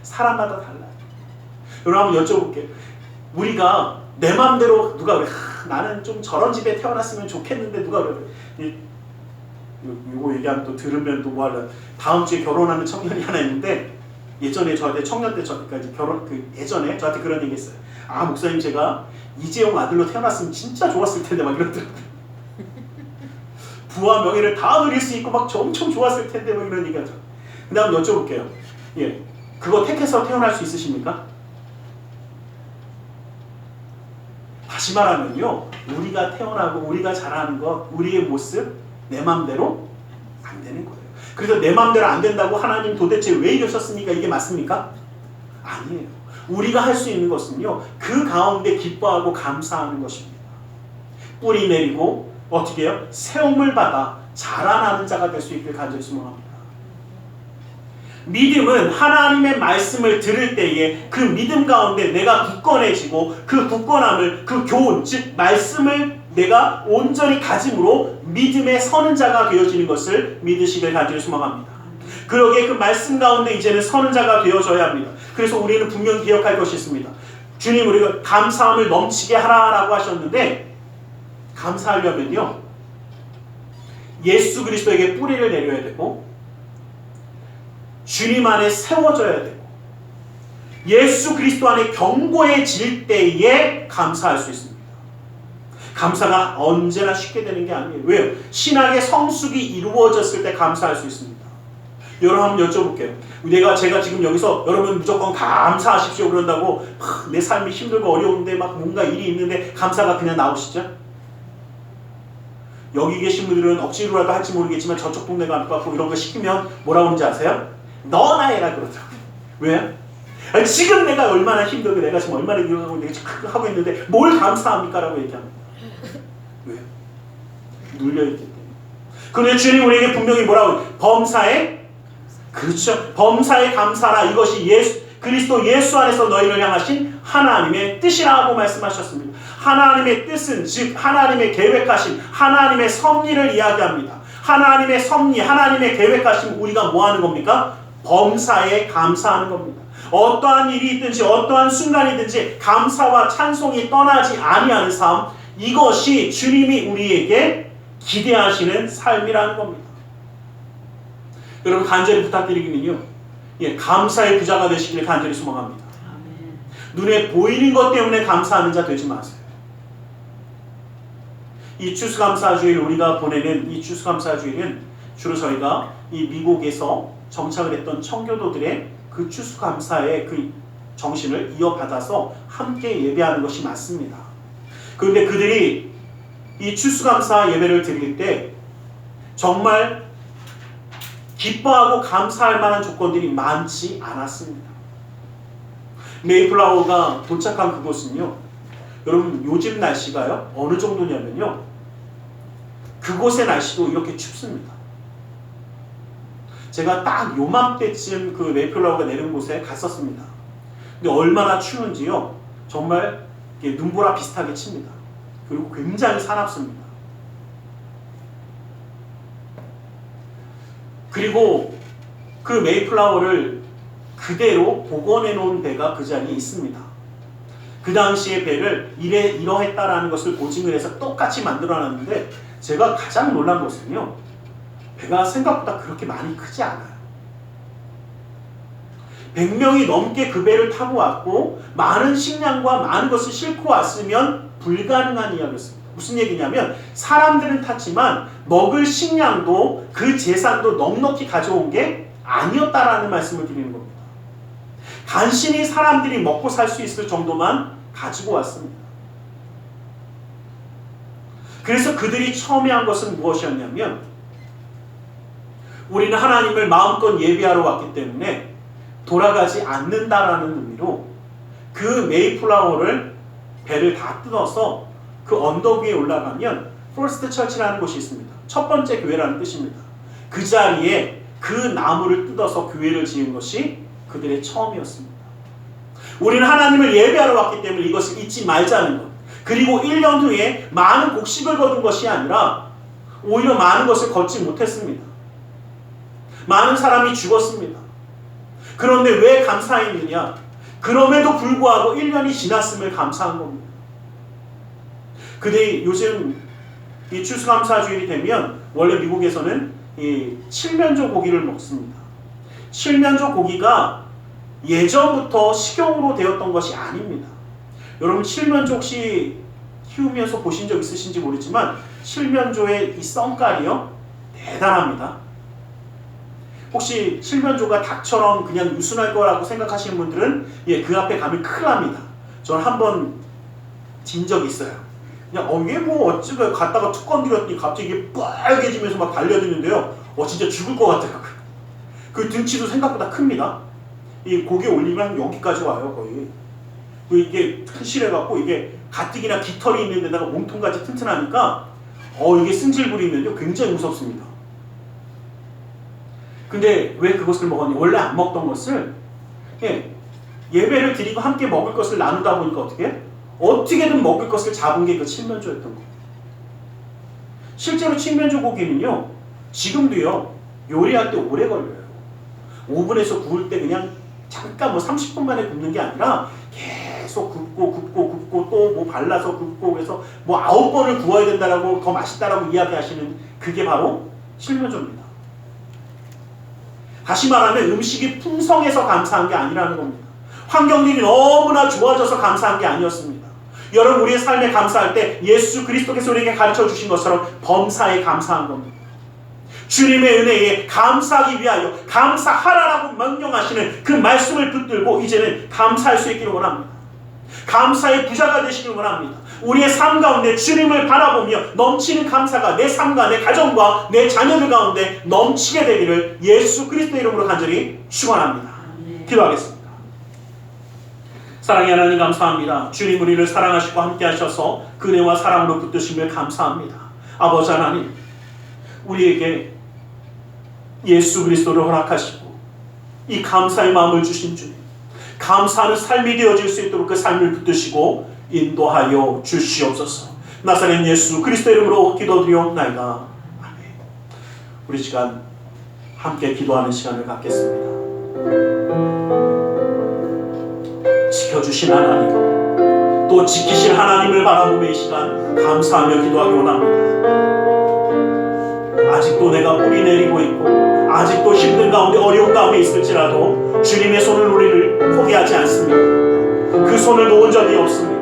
사람마다 달라요. 여러분 한번 여쭤볼게요. 우리가 내 마음대로 누가 그래 나는 좀 저런 집에 태어났으면 좋겠는데 누가 그래 이거 얘기하면 또 들으면 또 뭐 할래. 다음 주에 결혼하는 청년이 하나 있는데 예전에 저한테 청년 때 저까지 예전에 저한테 그런 얘기 했어요. 아 목사님 제가 이재용 아들로 태어났으면 진짜 좋았을 텐데 막 이러더라고요. 부와 명예를 다 누릴 수 있고 막 엄청 좋았을 텐데 막 이런 얘기하죠. 그 다음 여쭤볼게요. 예, 그거 택해서 태어날 수 있으십니까? 다시 말하면요. 우리가 태어나고 우리가 자라는 것 우리의 모습 내 맘대로 안 되는 거예요. 그래서 내 맘대로 안 된다고 하나님 도대체 왜 이러셨습니까? 이게 맞습니까? 아니에요. 우리가 할 수 있는 것은요. 그 가운데 기뻐하고 감사하는 것입니다. 뿌리 내리고 어떻게 해요? 세움을 받아 자라나는 자가 될 수 있길 간절히 소망합니다. 믿음은 하나님의 말씀을 들을 때에 그 믿음 가운데 내가 굳건해지고 그 굳건함을 그 교훈 즉 말씀을 내가 온전히 가짐으로 믿음에 서는 자가 되어지는 것을 믿으시길 간절히 소망합니다. 그러기에 그 말씀 가운데 이제는 서는 자가 되어져야 합니다. 그래서 우리는 분명히 기억할 것이 있습니다. 주님 우리가 감사함을 넘치게 하라라고 하셨는데 감사하려면요 예수 그리스도에게 뿌리를 내려야 되고 주님 안에 세워져야 되고 예수 그리스도 안에 견고해질 때에 감사할 수 있습니다. 감사가 언제나 쉽게 되는 게 아니에요. 왜요? 신앙의 성숙이 이루어졌을 때 감사할 수 있습니다. 여러분 한번 여쭤볼게요. 제가 지금 여기서 여러분 무조건 감사하십시오 그런다고 내 삶이 힘들고 어려운데 막 뭔가 일이 있는데 감사가 그냥 나오시죠? 여기 계신 분들은 억지로라도 할지 모르겠지만 저쪽 동네 가고 이런 거 시키면 뭐라고 하는지 아세요? 너나 해라 그러더라고요. 왜요? 아니, 지금 내가 얼마나 힘들고 내가 지금 얼마나 일하고 내가 지금 하고 있는데 뭘 감사합니까? 라고 얘기합니다. 왜요? 눌려있기 때문에. 그런데 주님 우리에게 분명히 뭐라고 범사에 그렇죠. 범사에 감사라. 이것이 그리스도 예수 안에서 너희를 향하신 하나님의 뜻이라고 말씀하셨습니다. 하나님의 뜻은 즉 하나님의 계획하신 하나님의 섭리를 이야기합니다. 하나님의 섭리, 하나님의 계획하신 우리가 뭐 하는 겁니까? 범사에 감사하는 겁니다. 어떠한 일이 있든지 어떠한 순간이든지 감사와 찬송이 떠나지 아니하는 삶, 이것이 주님이 우리에게 기대하시는 삶이라는 겁니다. 여러분 간절히 부탁드리기는요, 감사의 부자가 되시길 간절히 소망합니다.
아멘.
눈에 보이는 것 때문에 감사하는 자 되지 마세요. 이 추수감사주일, 우리가 보내는 이 추수감사주일은 주로 저희가 이 미국에서 정착을 했던 청교도들의 그 추수감사의 그 정신을 이어받아서 함께 예배하는 것이 맞습니다. 그런데 그들이 이 추수감사 예배를 드릴 때 정말 기뻐하고 감사할 만한 조건들이 많지 않았습니다. 메이플라워가 도착한 그곳은요, 여러분 요즘 날씨가요 어느 정도냐면요, 그곳의 날씨도 이렇게 춥습니다. 제가 딱 요맘때쯤 그 메이플라워가 내린 곳에 갔었습니다. 근데 얼마나 추운지요, 정말 눈보라 비슷하게 칩니다. 그리고 굉장히 사납습니다. 그리고 그 메이플라워를 그대로 복원해 놓은 배가 그 자리에 있습니다. 그 당시의 배를 이러했다라는 것을 고증을 해서 똑같이 만들어놨는데, 제가 가장 놀란 것은요, 배가 생각보다 그렇게 많이 크지 않아요. 100명이 넘게 그 배를 타고 왔고 많은 식량과 많은 것을 싣고 왔으면 불가능한 이야기였습니다. 무슨 얘기냐면 사람들은 탔지만 먹을 식량도 그 재산도 넉넉히 가져온 게 아니었다라는 말씀을 드리는 겁니다. 간신히 사람들이 먹고 살 수 있을 정도만 가지고 왔습니다. 그래서 그들이 처음에 한 것은 무엇이었냐면, 우리는 하나님을 마음껏 예배하러 왔기 때문에 돌아가지 않는다라는 의미로 그 메이플라워를 배를 다 뜯어서 그 언덕 위에 올라가면 퍼스트 처치라는 곳이 있습니다. 첫 번째 교회라는 뜻입니다. 그 자리에 그 나무를 뜯어서 교회를 지은 것이 그들의 처음이었습니다. 우리는 하나님을 예배하러 왔기 때문에 이것을 잊지 말자는 것. 그리고 1년 후에 많은 곡식을 거둔 것이 아니라 오히려 많은 것을 걷지 못했습니다. 많은 사람이 죽었습니다. 그런데 왜 감사했느냐? 그럼에도 불구하고 1년이 지났음을 감사한 겁니다. 근데 요즘 이 추수감사주일이 되면 원래 미국에서는 이 칠면조 고기를 먹습니다. 칠면조 고기가 예전부터 식용으로 되었던 것이 아닙니다. 여러분 칠면조 혹시 키우면서 보신 적 있으신지 모르지만 칠면조의 이 썬깔이요 대단합니다. 혹시 칠면조가 닭처럼 그냥 유순할 거라고 생각하시는 분들은 그 앞에 가면 큰일 납니다. 저는 한번 진 적이 있어요. 그냥 이게 뭐 어찌가 갔다가 툭 건드렸더니 갑자기 이게 빨개지면서 막 달려드는데요. 진짜 죽을 것 같더라고요. 그 등치도 생각보다 큽니다. 이 고기 올리면 여기까지 와요 거의. 이게 튼실해갖고 이게 가뜩이나 깃털이 있는 데다가 몸통같이 튼튼하니까 이게 승질 부리면요 굉장히 무섭습니다. 근데 왜 그것을 먹었냐? 원래 안 먹던 것을 예배를 드리고 함께 먹을 것을 나누다 보니까 어떻게든 먹을 것을 잡은 게 그 칠면조였던 거예요. 실제로 칠면조 고기는요 지금도요 요리할 때 오래 걸려요. 오븐에서 구울 때 그냥 잠깐 30분 만에 굽는 게 아니라 계속 굽고 또 뭐 발라서 굽고 그래서 9번을 구워야 된다라고 더 맛있다라고 이야기하시는 그게 바로 칠면조입니다. 다시 말하면 음식이 풍성해서 감사한 게 아니라는 겁니다. 환경들이 너무나 좋아져서 감사한 게 아니었습니다. 여러분 우리의 삶에 감사할 때 예수 그리스도께서 우리에게 가르쳐 주신 것처럼 범사에 감사한 겁니다. 주님의 은혜에 감사하기 위하여 감사하라라고 명령하시는 그 말씀을 붙들고 이제는 감사할 수 있기를 원합니다. 감사의 부자가 되시길 원합니다. 우리의 삶 가운데 주님을 바라보며 넘치는 감사가 내 삶과 내 가정과 내 자녀들 가운데 넘치게 되기를 예수 그리스도의 이름으로 간절히 축원합니다. 기도하겠습니다. 사랑의 하나님 감사합니다. 주님 우리를 사랑하시고 함께 하셔서 그네와 사랑으로 붙드심을 감사합니다. 아버지 하나님 우리에게 예수 그리스도를 허락하시고 이 감사의 마음을 주신 주님, 감사하는 삶이 되어질 수 있도록 그 삶을 붙드시고 인도하여 주시옵소서. 나사렛 예수 그리스도 이름으로 기도드리옵나이다. 아멘. 우리 시간 함께 기도하는 시간을 갖겠습니다. 지켜주신 하나님, 또 지키실 하나님을 바라보며 이 시간 감사하며 기도하기 원합니다. 아직도 내가 뿌리 내리고 있고 아직도 힘든 가운데 어려운 가운데 있을지라도 주님의 손을 우리를 포기하지 않습니다. 그 손을 놓은 적이 없습니다.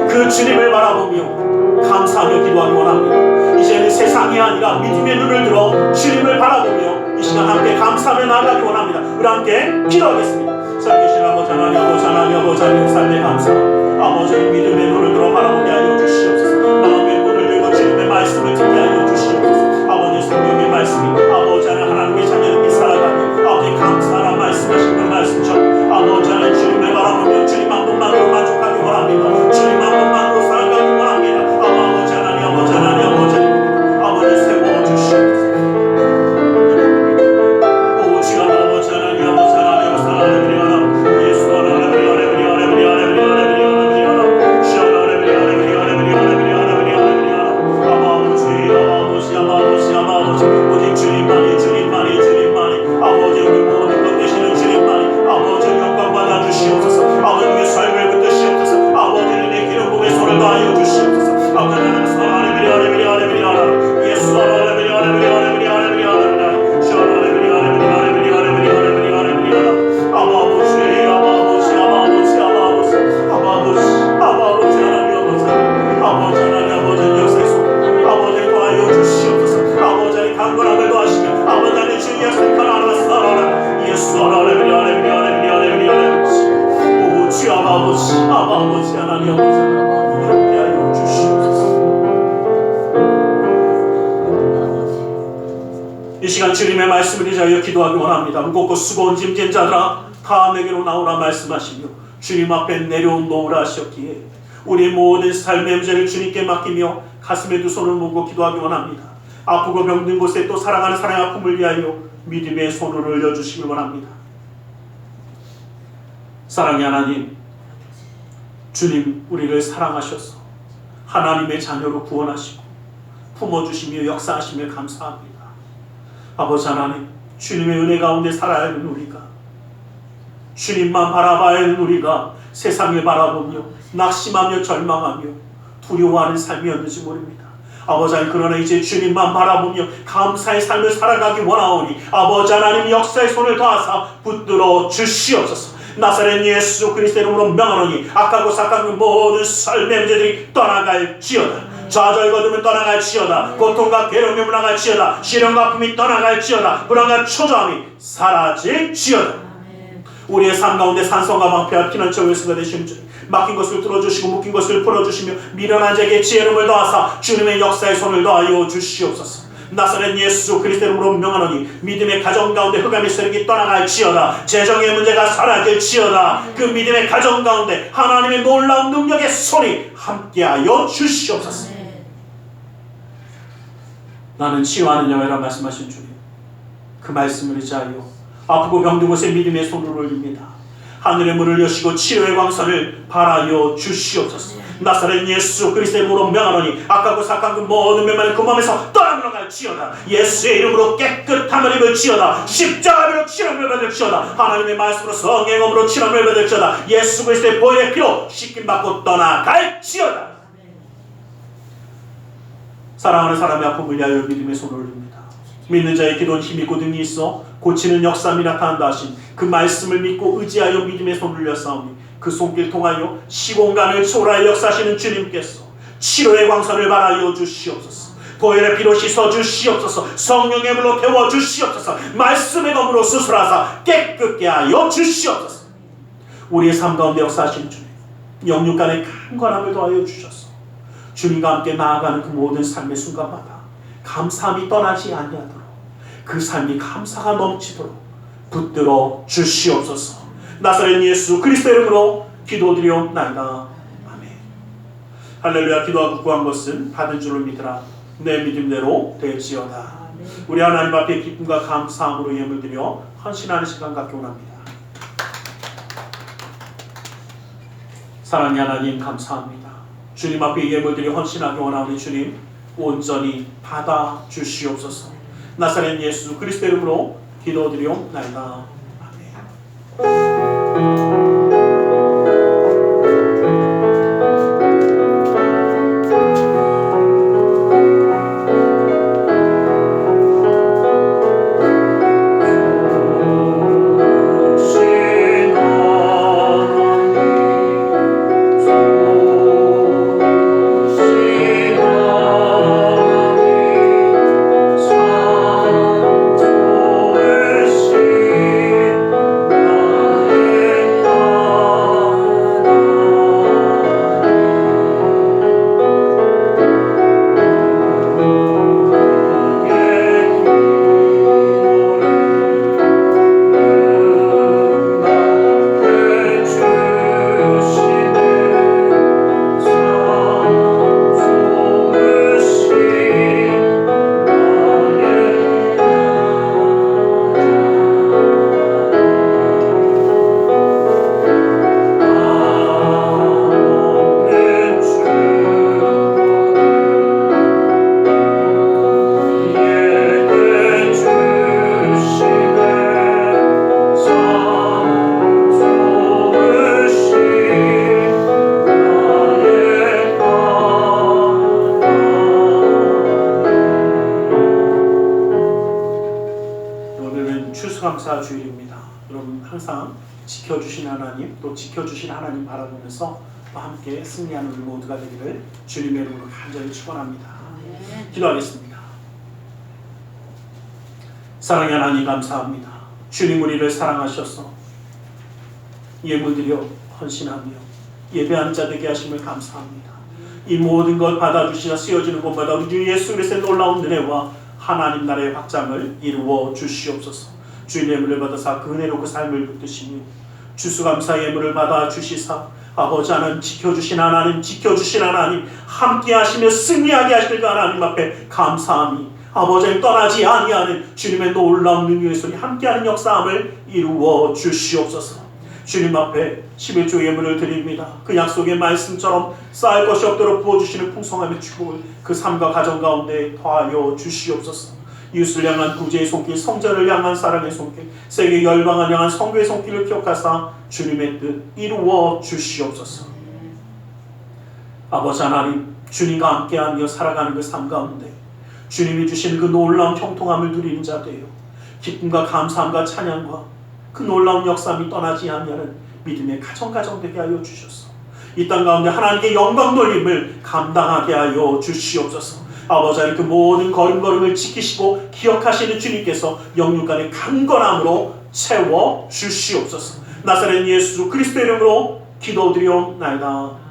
그 주님을 바라보며 감사하며 기도하기 원합니다. 이제는 세상이 아니라 믿음의 눈을 들어 주님을 바라보며 이 시간 함께 감사하며 나아가기 원합니다. 우리 함께 기도하겠습니다. 살아계신 아버지 하나님, 아버지 하나님, 아버지 하나님, 삶의 감사, 아버지의 믿음의 눈을 들어 바라보게 하여 주시옵소서. 마음의 문을 열고 주님의 말씀을 듣게 하여 주시옵소서. 아버지 성경의 말씀이 아버지 하나님, 하나님의 자녀들께 살아가며 아버지 감사하라 말씀하신 그 말씀처럼 아버지 하나님 주님을 바라보며 주님 한 분만으로 만족하기 원합니다. 주님 한 분만으로 살아가기 원합니다. 아버지 하나님, 아버지 하나님, 아버지 하나님, 아버지 세워주시옵소서. 아버지 하나님, 함께하여 주시옵소서. 이 시간 주님의 말씀을 의지하여 기도하기 원합니다. 무겁고 수고온 짐진 자들아 다 내게로 나오라 말씀하시며 주님 앞에 내려온 노우라 하셨기에 우리의 모든 삶의 문제를 주님께 맡기며 가슴에 두 손을 모으고 기도하기 원합니다. 아프고 병든 곳에 또 사랑하는 사랑의 아픔을 위하여 믿음의 손을 올려주시길 원합니다. 사랑의 하나님, 주님 우리를 사랑하셔서 하나님의 자녀로 구원하시고 품어주시며 역사하시며 감사합니다. 아버지 하나님, 주님의 은혜 가운데 살아야 하는 우리가, 주님만 바라봐야 하는 우리가 세상을 바라보며 낙심하며 절망하며 두려워하는 삶이었는지 모릅니다. 아버지 하나님, 그러나 이제 주님만 바라보며 감사의 삶을 살아가기 원하오니 아버지 하나님 역사의 손을 더하사 붙들어 주시옵소서. 나사렛 예수 그리스도의 이름으로 명하노니 악하고 삭한 그 모든 삶의 문제들이 떠나갈지어다. 좌절과 어둠은 떠나갈지어다. 고통과 괴로움이 물러갈지어다. 시련과 아픔이 떠나갈지어다. 불안과 초조함이 사라질지어다. 우리의 삶 가운데 산성과 방패와 피난처 외수가 되시는 주, 막힌 것을 뚫어주시고 묶인 것을 풀어주시며 미련한 자에게 지혜로움을 더하사 주님의 역사의 손을 더하여 주시옵소서. 나사렛 예수 그리스도의 이름으로 명하노니 믿음의 가정 가운데 흑암의 세력이 떠나갈지어다. 재정의 문제가 사라질지어다. 그 믿음의 가정 가운데 하나님의 놀라운 능력의 손이 함께하여 주시옵소서. 나는 치유하는 여호와라 말씀하신 주님, 그 말씀을 의지하여 아프고 병든 곳에 믿음의 손을 올립니다. 하늘의 문을 여시고 치료의 광선을 발하여 주시옵소서. 나사렛 예수 그리스도의 이름으로 명하노니 악하고 삭한 그 모든 면만을 그 몸에서 떠나갈지어다. 예수의 이름으로 깨끗함을 입을지어다. 십자가로 치료를 받을지어다. 하나님의 말씀으로 성령의 몸으로 치료를 받을지어다. 예수 그리스도의 보혈의 피로 씻김받고 떠나갈지어다. 사랑하는 사람의 아픔을 위하여 믿음의 손을 올립니다. 믿는 자의 기도는 힘이 있고 능이 있어 고치는 역사함이 나타난다 하신 그 말씀을 믿고 의지하여 믿음의 손을 올렸사오니 그 손길 통하여 시공간을 초월하여 역사하시는 주님께서 치료의 광선을 발하여 주시옵소서. 보혈의 피로 씻어 주시옵소서. 성령의 물로 태워 주시옵소서. 말씀의 검으로 수술하사 깨끗게 하여 주시옵소서. 우리의 삶 가운데 역사하시는 주님, 영육간의 강건함을 더하여 주셔서 주님과 함께 나아가는 그 모든 삶의 순간마다 감사함이 떠나지 아니하도록, 그 삶이 감사가 넘치도록 붙들어 주시옵소서. 나사렛 예수 그리스도의 이름으로 기도드리옵나이다. 아멘. 할렐루야. 기도하고 구한 것은 받은 줄을 믿으라. 내 믿음대로 될지어다. 우리 하나님 앞에 기쁨과 감사함으로 예물 드려 헌신하는 시간 갖기 원합니다. 사랑의 하나님 감사합니다. 주님 앞에 예물 드려 헌신하기 원하오니 주님 온전히 받아 주시옵소서. 나사렛 예수 그리스도의 이름으로 기도드리옵나이다. 아멘. 항상 지켜주신 하나님, 또 지켜주신 하나님 바라보면서 또 함께 승리하는 우리 모두가 되기를 주님의 이름으로 간절히 축원합니다. 기도하겠습니다. 사랑의 하나님 감사합니다. 주님 우리를 사랑하셔서 예물드려 헌신하며 예배하는 자 되게 하심을 감사합니다. 이 모든 것 받아주시자 쓰여지는 곳마다 우리 주 예수 그리스도의 놀라운 은혜와 하나님 나라의 확장을 이루어 주시옵소서. 주의 예물을 받아사 그 은혜로 그 삶을 붙드시며 주수감사 예물을 받아 주시사 아버지 하나님 지켜주신 하나님, 지켜주신 하나님, 함께 하시며 승리하게 하실 그 하나님 앞에 감사함이 아버지 하나님 떠나지 아니하는 주님의 놀라운 능력의 손이 함께하는 역사함을 이루어 주시옵소서. 주님 앞에 11조 예물을 드립니다. 그 약속의 말씀처럼 쌓을 것이 없도록 부어주시는 풍성함의 축복을 그 삶과 가정 가운데 더하여 주시옵소서. 이웃을 향한 구제의 손길, 성전을 향한 사랑의 손길, 세계 열방을 향한 성교의 손길을 기억하사 주님의 뜻 이루어 주시옵소서. 아버지 하나님, 주님과 함께하며 살아가는 그 삶 가운데 주님이 주신 그 놀라운 형통함을 누리는 자 되어 기쁨과 감사함과 찬양과 그 놀라운 역사함이 떠나지 않냐는 믿음의 가정 되게 하여 주셔서 이 땅 가운데 하나님께 영광 돌림을 감당하게 하여 주시옵소서. 아버지 하나님 그 모든 걸음걸음을 지키시고 기억하시는 주님께서 영육간의 강건함으로 채워 주시옵소서. 나사렛 예수 그리스도의 이름으로 기도드리옵나이다.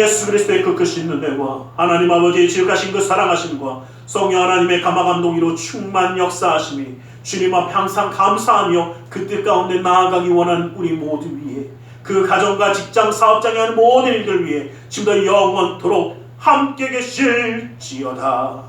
예수 그리스도의 그 크신 은혜와 하나님 아버지의 지극하신 그 사랑하심과 성령 하나님의 감화감동으로 충만 역사하심이 주님 앞 항상 감사하며 그 뜻 가운데 나아가기 원하는 우리 모두 위에 그 가정과 직장 사업장에 하는 모든 일들 위해 지금도 영원토록 함께 계실지어다.